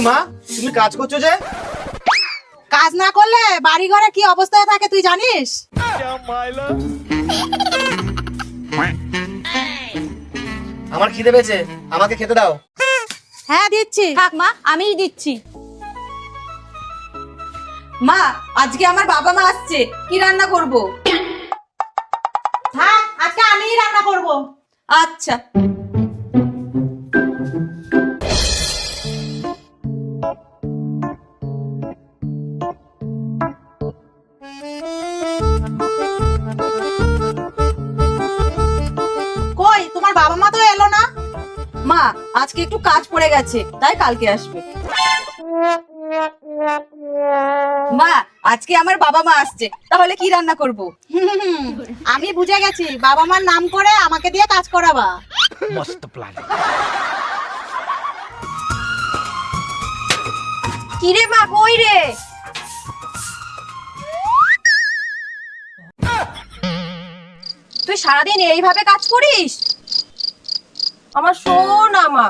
মা, তুমি কাজ করছো যে? কাজ না করলে বাড়ি ঘরে কি অবস্থায় থাকে তুই জানিস? আমার খিদে পেয়েছে, আমাকে খেতে দাও। হ্যাঁ দিচ্ছি। থাক মা, আমিই দিচ্ছি। মা, আজকে আমার বাবা মা আসছে, কি রান্না করব? থাক, আজকে আমিই রান্না করব। আচ্ছা। কই তোমার বাবা মা তো এলো না? মা, আজকে একটু কাজ পড়ে গেছে, তাই কালকে আসবে। মা, আজকে আমার বাবা মা আসছে, তাহলে কি রান্না করব? আমি বুঝে গেছি, বাবা মার নাম করে আমাকে দিয়ে কাজ করাবা। মস্ত প্ল্যান। কি রে মা, কই রে? তুই সারাদিন এইভাবে কাজ করিস? আমার সোনা মা।